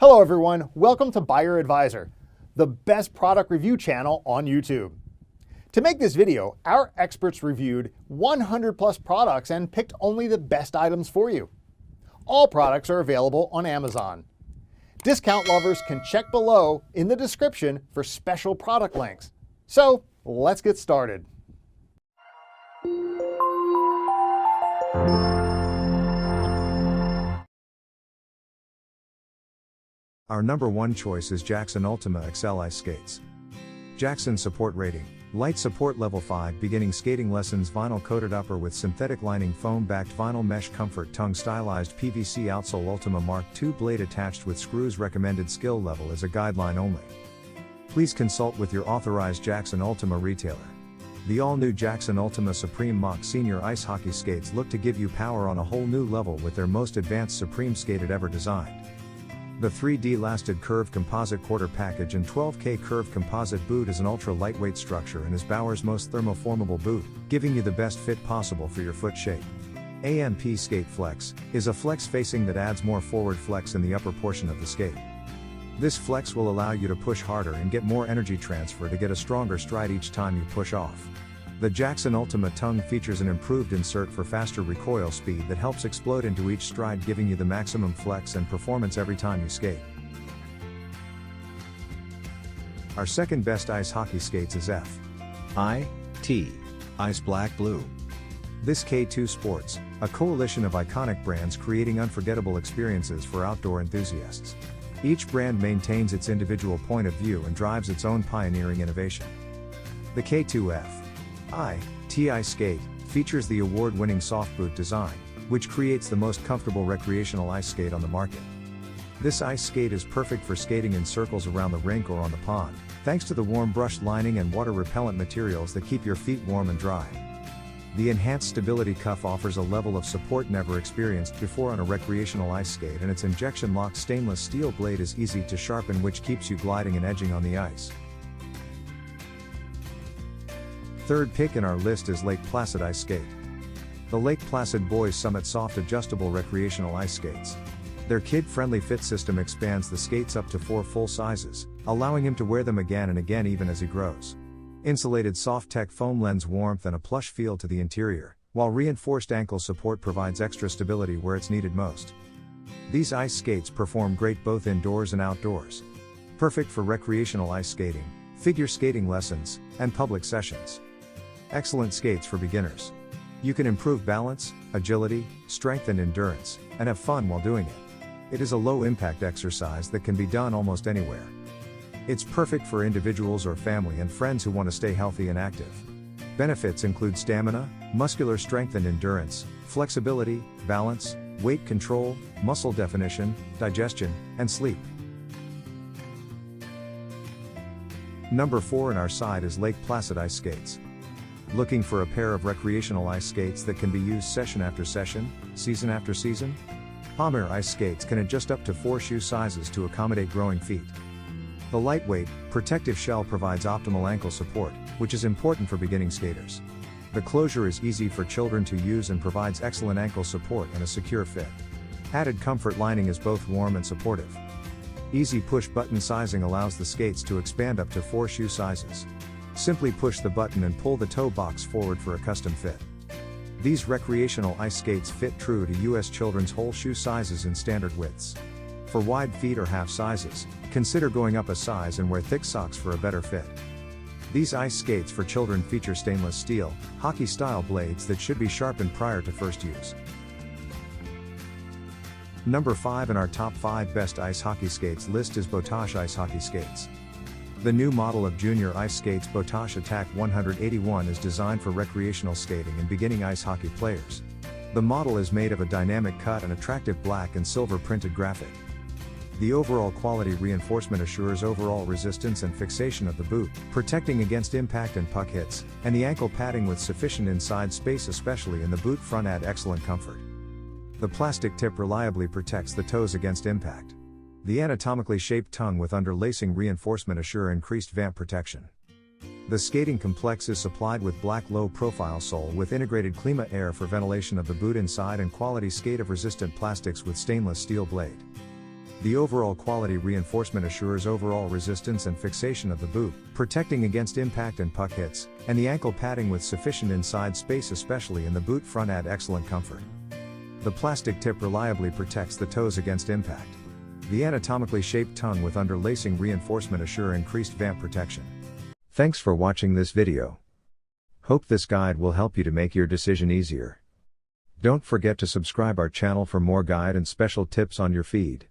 Hello everyone, welcome to Buyer Advisor, the best product review channel on YouTube. To make this video, our experts reviewed 100 plus products and picked only the best items for you. All products are available on Amazon. Discount lovers can check below in the description for special product links. So let's get started. Our number one choice is Jackson Ultima XL Ice Skates. Jackson support rating. Light support level 5 beginning skating lessons vinyl coated upper with synthetic lining foam backed vinyl mesh comfort tongue stylized PVC outsole Ultima Mark II blade attached with screws recommended skill level is a guideline only. Please consult with your authorized Jackson Ultima retailer. The all-new Jackson Ultima Supreme Mach Senior Ice Hockey Skates look to give you power on a whole new level with their most advanced Supreme skated ever designed. The 3D lasted curved composite quarter package and 12K curved composite boot is an ultra lightweight structure and is Bauer's most thermoformable boot, giving you the best fit possible for your foot shape. AMP Skate Flex is a flex facing that adds more forward flex in the upper portion of the skate. This flex will allow you to push harder and get more energy transfer to get a stronger stride each time you push off. The Jackson Ultima tongue features an improved insert for faster recoil speed that helps explode into each stride, giving you the maximum flex and performance every time you skate. Our second best ice hockey skates is F.I.T. Ice Black Blue. This K2 Sports, a coalition of iconic brands creating unforgettable experiences for outdoor enthusiasts. Each brand maintains its individual point of view and drives its own pioneering innovation. The K2 F.I.T ice skate features the award-winning soft boot design, which creates the most comfortable recreational ice skate on the market. This ice skate is perfect for skating in circles around the rink or on the pond, thanks to the warm brushed lining and water-repellent materials that keep your feet warm and dry. The enhanced stability cuff offers a level of support never experienced before on a recreational ice skate, and its injection-locked stainless steel blade is easy to sharpen, which keeps you gliding and edging on the ice. Third pick in our list is Lake Placid Ice Skate. The Lake Placid Boys Summit Soft Adjustable Recreational Ice Skates. Their kid-friendly fit system expands the skates up to 4 full sizes, allowing him to wear them again and again even as he grows. Insulated soft-tech foam lends warmth and a plush feel to the interior, while reinforced ankle support provides extra stability where it's needed most. These ice skates perform great both indoors and outdoors. Perfect for recreational ice skating, figure skating lessons, and public sessions. Excellent skates for beginners. You can improve balance, agility, strength and endurance, and have fun while doing it. It is a low-impact exercise that can be done almost anywhere. It's perfect for individuals or family and friends who want to stay healthy and active. Benefits include stamina, muscular strength and endurance, flexibility, balance, weight control, muscle definition, digestion, and sleep. Number 4 in our side is Lake Placid Ice Skates. Looking for a pair of recreational ice skates that can be used session after session, season after season? Palmer ice skates can adjust up to 4 shoe sizes to accommodate growing feet. The lightweight, protective shell provides optimal ankle support, which is important for beginning skaters. The closure is easy for children to use and provides excellent ankle support and a secure fit. Added comfort lining is both warm and supportive. Easy push button sizing allows the skates to expand up to 4 shoe sizes. Simply push the button and pull the toe box forward for a custom fit. These recreational ice skates fit true to US children's whole shoe sizes in standard widths. For wide feet or half sizes, consider going up a size and wear thick socks for a better fit. These ice skates for children feature stainless steel, hockey-style blades that should be sharpened prior to first use. Number 5 in our top 5 best ice hockey skates list is Botash Ice Hockey Skates. The new model of junior ice skates Botash Attack 181 is designed for recreational skating and beginning ice hockey players. The model is made of a dynamic cut and attractive black and silver printed graphic. The overall quality reinforcement assures overall resistance and fixation of the boot, protecting against impact and puck hits, and the ankle padding with sufficient inside space especially in the boot front add excellent comfort. The plastic tip reliably protects the toes against impact. The anatomically shaped tongue with underlacing reinforcement assure increased vamp protection. The skating complex is supplied with black low-profile sole with integrated Klima air for ventilation of the boot inside and quality skate-resistant plastics with stainless steel blade. The overall quality reinforcement assures overall resistance and fixation of the boot, protecting against impact and puck hits, and the ankle padding with sufficient inside space especially in the boot front add excellent comfort. The plastic tip reliably protects the toes against impact. The anatomically shaped tongue with underlacing reinforcement assure increased vamp protection. Thanks for watching this video. Hope this guide will help you to make your decision easier. Don't forget to subscribe our channel for more guide and special tips on your feed.